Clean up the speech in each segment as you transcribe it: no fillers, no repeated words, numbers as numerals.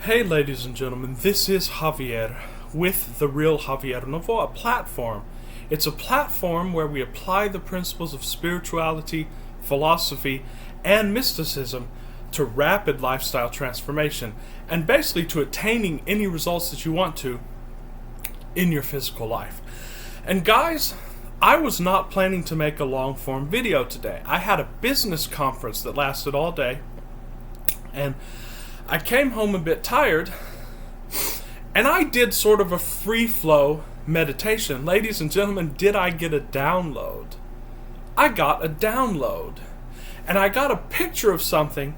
Hey ladies and gentlemen, this is Javier with The Real Javier Novo, a platform. It's a platform where we apply the principles of spirituality, philosophy, and mysticism to rapid lifestyle transformation and basically to attaining any results that you want to in your physical life. And guys, I was not planning to make a long form video today. I had a business conference that lasted all day, and I came home a bit tired, and I did sort of a free flow meditation. Ladies and gentlemen, did I get a download? I got a download, and I got a picture of something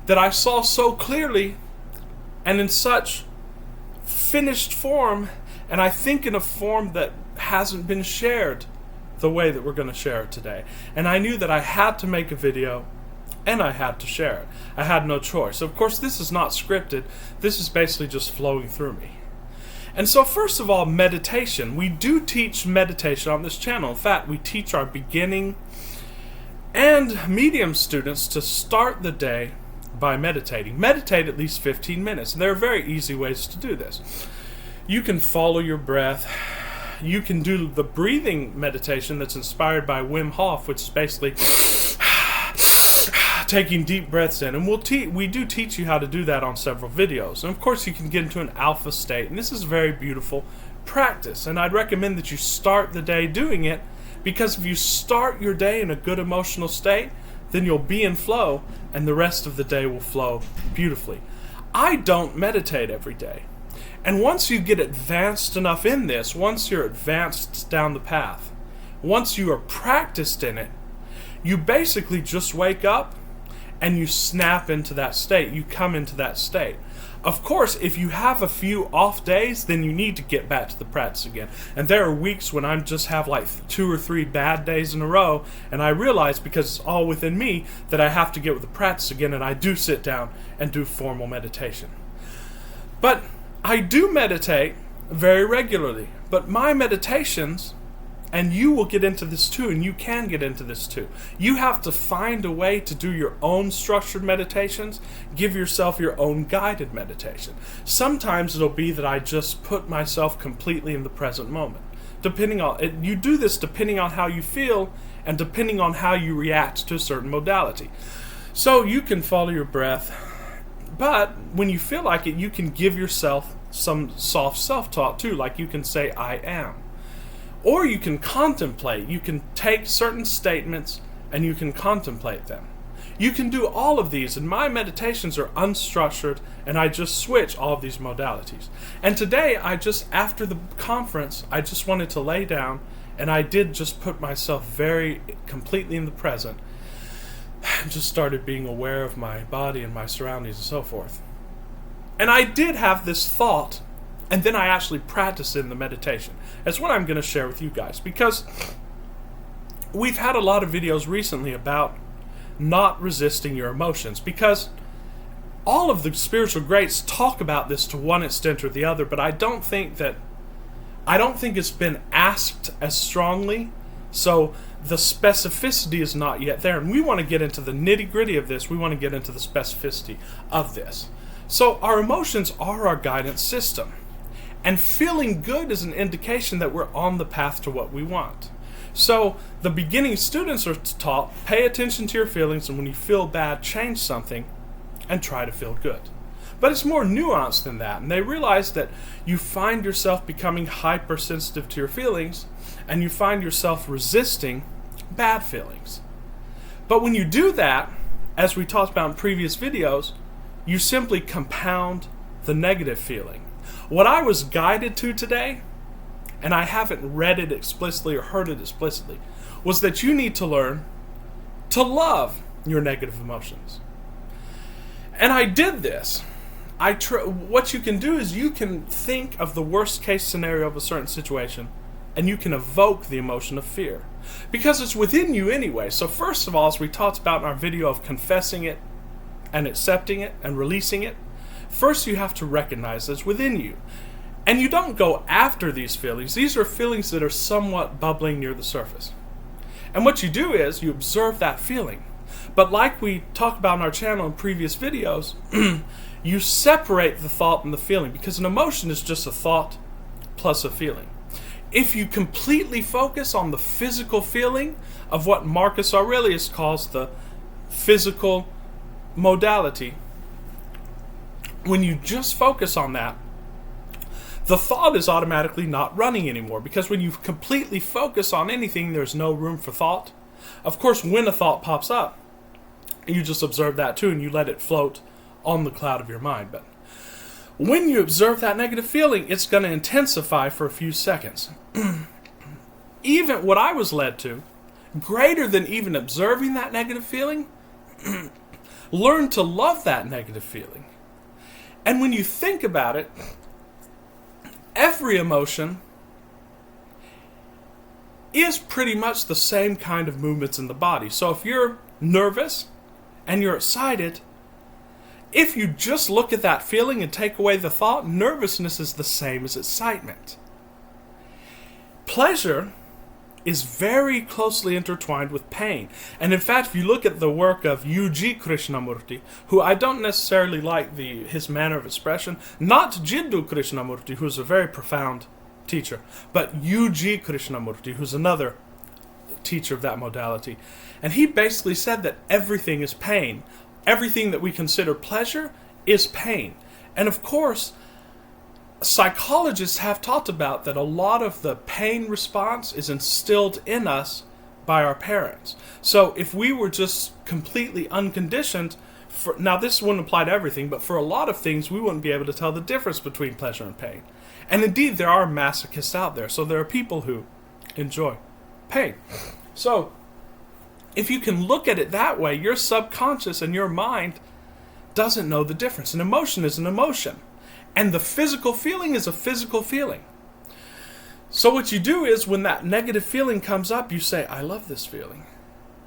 that I saw so clearly and in such finished form, and I think in a form that hasn't been shared the way that we're going to share it today. And I knew that I had to make a video and I had to share it. I had no choice. Of course, this is not scripted. This is basically just flowing through me. And so first of all, meditation. We do teach meditation on this channel. In fact, we teach our beginning and medium students to start the day by meditating. Meditate at least 15 minutes. And there are very easy ways to do this. You can follow your breath. You can do the breathing meditation that's inspired by Wim Hof, which is basically taking deep breaths in, and we do teach you how to do that on several videos. And of course you can get into an alpha state, and this is a very beautiful practice, and I'd recommend that you start the day doing it, because if you start your day in a good emotional state, then you'll be in flow and the rest of the day will flow beautifully. I don't meditate every day, and once you get advanced enough in this, once you're advanced down the path, once you are practiced in it, you basically just wake up and you snap into that state. You come into that state. Of course, if you have a few off days, then you need to get back to the practice again. And there are weeks when I just have like 2 or 3 bad days in a row, and I realize, because it's all within me, that I have to get with the practice again, and I do sit down and do formal meditation. But I do meditate very regularly. But my meditations, and you will get into this too, and you can get into this too. You have to find a way to do your own structured meditations. Give yourself your own guided meditation. Sometimes it'll be that I just put myself completely in the present moment. You do this depending on how you feel and depending on how you react to a certain modality. So you can follow your breath, but when you feel like it, you can give yourself some soft self-talk too, like you can say, I am. Or you can contemplate. You can take certain statements and you can contemplate them. You can do all of these, and my meditations are unstructured, and I just switch all of these modalities. And today, after the conference, I just wanted to lay down, and I did just put myself very completely in the present, and just started being aware of my body and my surroundings and so forth. And I did have this thought, and then I actually practiced in the meditation. That's what I'm going to share with you guys, because we've had a lot of videos recently about not resisting your emotions, because all of the spiritual greats talk about this to one extent or the other, but I don't think it's been asked as strongly, so the specificity is not yet there, and we want to get into the nitty-gritty of this. We want to get into the specificity of this. So our emotions are our guidance system. And feeling good is an indication that we're on the path to what we want. So the beginning students are taught, pay attention to your feelings, and when you feel bad, change something and try to feel good. But it's more nuanced than that, and they realize that you find yourself becoming hypersensitive to your feelings, and you find yourself resisting bad feelings. But when you do that, as we talked about in previous videos, you simply compound the negative feeling. What I was guided to today, and I haven't read it explicitly or heard it explicitly, was that you need to learn to love your negative emotions. And I did this. What you can do is you can think of the worst case scenario of a certain situation, and you can evoke the emotion of fear, because it's within you anyway. So first of all, as we talked about in our video of confessing it and accepting it and releasing it, first you have to recognize it's within you. And you don't go after these feelings. These are feelings that are somewhat bubbling near the surface. And what you do is you observe that feeling. But like we talked about on our channel in previous videos, you separate the thought and the feeling, because an emotion is just a thought plus a feeling. If you completely focus on the physical feeling of what Marcus Aurelius calls the physical modality, when you just focus on that, the thought is automatically not running anymore, because when you completely focus on anything, there's no room for thought. Of course, when a thought pops up, you just observe that too, and you let it float on the cloud of your mind. But when you observe that negative feeling, it's going to intensify for a few seconds. Even what I was led to, greater than even observing that negative feeling, learn to love that negative feeling. And when you think about it, every emotion is pretty much the same kind of movements in the body. So if you're nervous and you're excited, if you just look at that feeling and take away the thought, nervousness is the same as excitement. Pleasure is very closely intertwined with pain. And in fact, if you look at the work of U.G. Krishnamurti, who I don't necessarily like his manner of expression, not Jiddu Krishnamurti, who's a very profound teacher, but U.G. Krishnamurti, who's another teacher of that modality. And he basically said that everything is pain. Everything that we consider pleasure is pain. And of course, psychologists have talked about that a lot of the pain response is instilled in us by our parents. So if we were just completely unconditioned, now this wouldn't apply to everything, but for a lot of things we wouldn't be able to tell the difference between pleasure and pain. And indeed there are masochists out there, so there are people who enjoy pain. So if you can look at it that way, your subconscious and your mind doesn't know the difference. An emotion is an emotion. And the physical feeling is a physical feeling. So what you do is when that negative feeling comes up, you say, I love this feeling.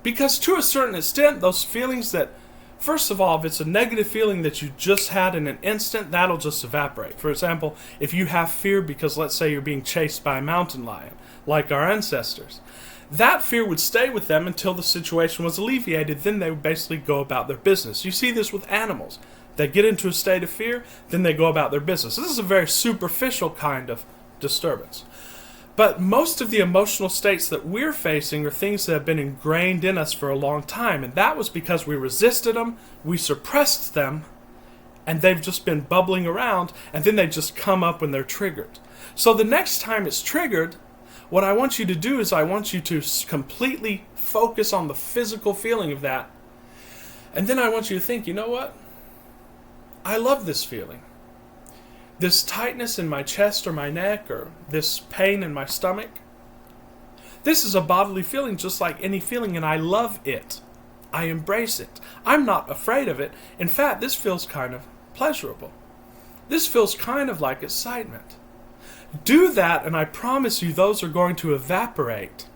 Because to a certain extent, those feelings that, first of all, if it's a negative feeling that you just had in an instant, that'll just evaporate. For example, if you have fear because, let's say, you're being chased by a mountain lion, like our ancestors, that fear would stay with them until the situation was alleviated. Then they would basically go about their business. You see this with animals. They get into a state of fear, then they go about their business. This is a very superficial kind of disturbance. But most of the emotional states that we're facing are things that have been ingrained in us for a long time. And that was because we resisted them, we suppressed them, and they've just been bubbling around, and then they just come up when they're triggered. So the next time it's triggered, what I want you to do is I want you to completely focus on the physical feeling of that. And then I want you to think, you know what? I love this feeling. This tightness in my chest or my neck, or this pain in my stomach. This is a bodily feeling just like any feeling, and I love it. I embrace it. I'm not afraid of it. In fact, this feels kind of pleasurable. This feels kind of like excitement. Do that, and I promise you those are going to evaporate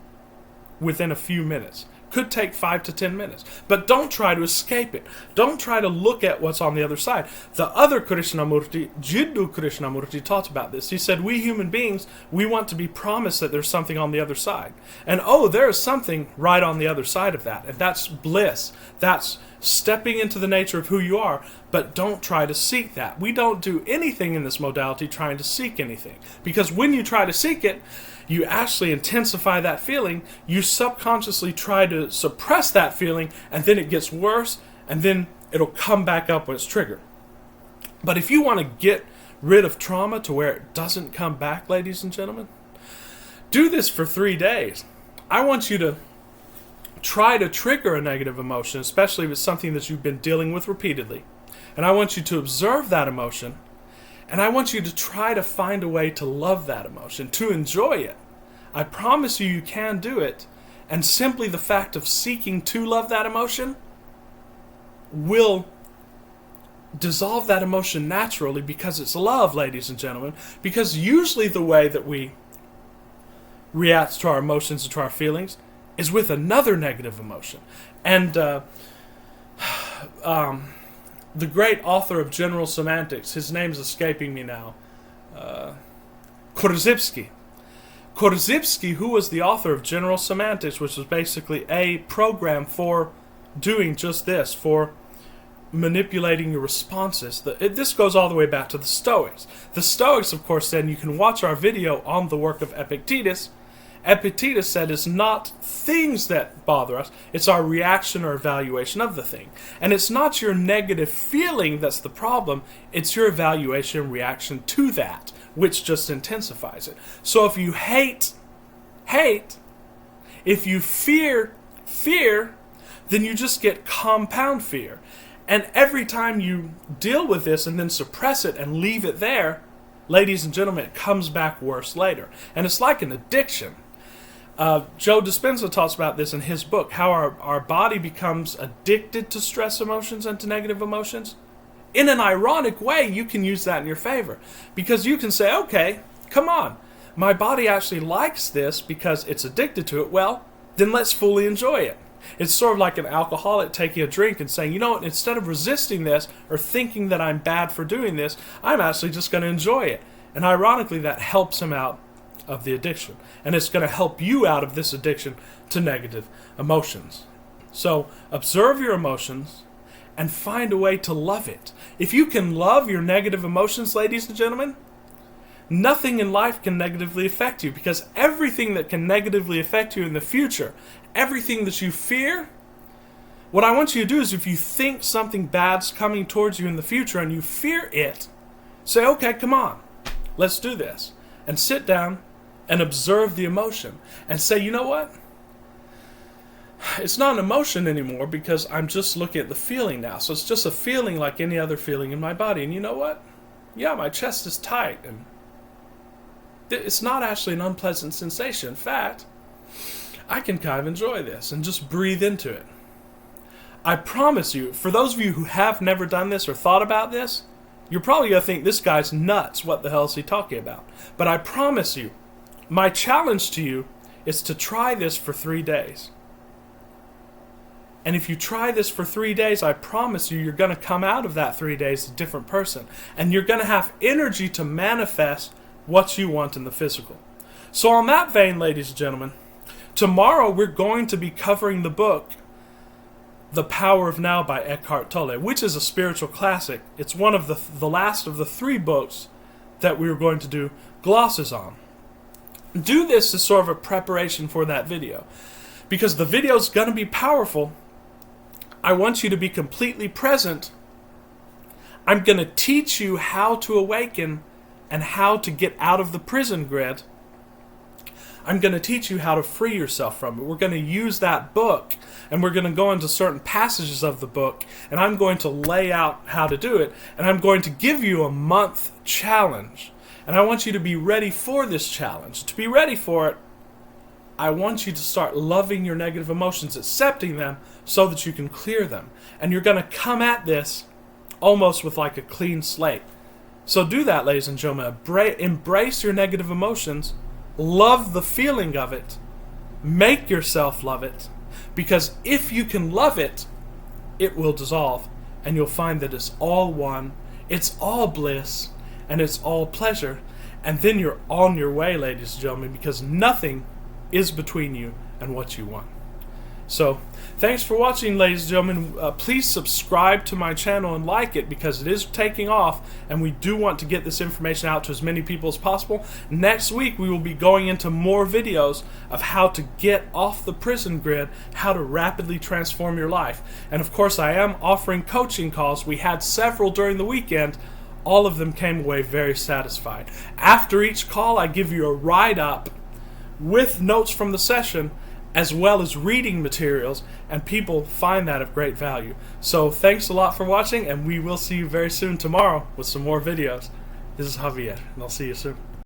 within a few minutes. Could take 5 to 10 minutes. But don't try to escape it. Don't try to look at what's on the other side. The other Krishnamurti, Jiddu Krishnamurti, talked about this. He said, we human beings, we want to be promised that there's something on the other side. And there is something right on the other side of that. And that's bliss. That's stepping into the nature of who you are. But don't try to seek that. We don't do anything in this modality trying to seek anything. Because when you try to seek it, you actually intensify that feeling, you subconsciously try to suppress that feeling, and then it gets worse, and then it'll come back up when it's triggered. But if you want to get rid of trauma to where it doesn't come back, ladies and gentlemen, do this for 3 days. I want you to try to trigger a negative emotion, especially if it's something that you've been dealing with repeatedly. And I want you to observe that emotion, and I want you to try to find a way to love that emotion, to enjoy it. I promise you can do it. And simply the fact of seeking to love that emotion will dissolve that emotion naturally, because it's love, ladies and gentlemen. Because usually the way that we react to our emotions and to our feelings is with another negative emotion. And the great author of General Semantics, his name's escaping me now, Korzybski. Korzybski, who was the author of General Semantics, which was basically a program for doing just this, for manipulating your responses. This goes all the way back to the Stoics. The Stoics, of course, then you can watch our video on the work of Epictetus. Epictetus said it's not things that bother us, it's our reaction or evaluation of the thing. And it's not your negative feeling that's the problem, it's your evaluation and reaction to that, which just intensifies it. So if you hate, if you fear, then you just get compound fear. And every time you deal with this and then suppress it and leave it there, ladies and gentlemen, it comes back worse later. And it's like an addiction. Joe Dispenza talks about this in his book, how our body becomes addicted to stress emotions and to negative emotions. In an ironic way, you can use that in your favor. Because you can say, okay, come on, my body actually likes this because it's addicted to it. Well, then let's fully enjoy it. It's sort of like an alcoholic taking a drink and saying, you know what, instead of resisting this or thinking that I'm bad for doing this, I'm actually just going to enjoy it. And ironically, that helps him out of the addiction. And it's going to help you out of this addiction to negative emotions. So observe your emotions and find a way to love it. If you can love your negative emotions, ladies and gentlemen, nothing in life can negatively affect you, because everything that can negatively affect you in the future, everything that you fear, what I want you to do is, if you think something bad's coming towards you in the future and you fear it, say, okay, come on, let's do this. And sit down and observe the emotion and say, you know what? It's not an emotion anymore because I'm just looking at the feeling now. So it's just a feeling like any other feeling in my body. And you know what? Yeah, my chest is tight and it's not actually an unpleasant sensation. In fact, I can kind of enjoy this and just breathe into it. I promise you, for those of you who have never done this or thought about this, you're probably going to think this guy's nuts. What the hell is he talking about? But I promise you, my challenge to you is to try this for 3 days. And if you try this for 3 days, I promise you, you're going to come out of that 3 days a different person. And you're going to have energy to manifest what you want in the physical. So on that vein, ladies and gentlemen, tomorrow we're going to be covering the book The Power of Now by Eckhart Tolle, which is a spiritual classic. It's one of the last of the 3 books that we were going to do glosses on. Do this as sort of a preparation for that video, because the video is going to be powerful. I want you to be completely present. I'm going to teach you how to awaken and how to get out of the prison grid. I'm going to teach you how to free yourself from it. We're going to use that book, and we're going to go into certain passages of the book, and I'm going to lay out how to do it, and I'm going to give you a month challenge. And I want you to be ready for this challenge. To be ready for it, I want you to start loving your negative emotions, accepting them so that you can clear them. And you're going to come at this almost with like a clean slate. So do that, ladies and gentlemen. Embrace your negative emotions. Love the feeling of it. Make yourself love it. Because if you can love it, it will dissolve. And you'll find that it's all one. It's all bliss. And it's all pleasure. And then you're on your way, ladies and gentlemen, because nothing is between you and what you want. So, thanks for watching, ladies and gentlemen. Please subscribe to my channel and like it, because it is taking off, and we do want to get this information out to as many people as possible. Next week, we will be going into more videos of how to get off the prison grid, how to rapidly transform your life. And of course, I am offering coaching calls. We had several during the weekend. All of them came away very satisfied. After each call, I give you a write-up with notes from the session, as well as reading materials, and people find that of great value. So thanks a lot for watching, and we will see you very soon tomorrow with some more videos. This is Javier, and I'll see you soon.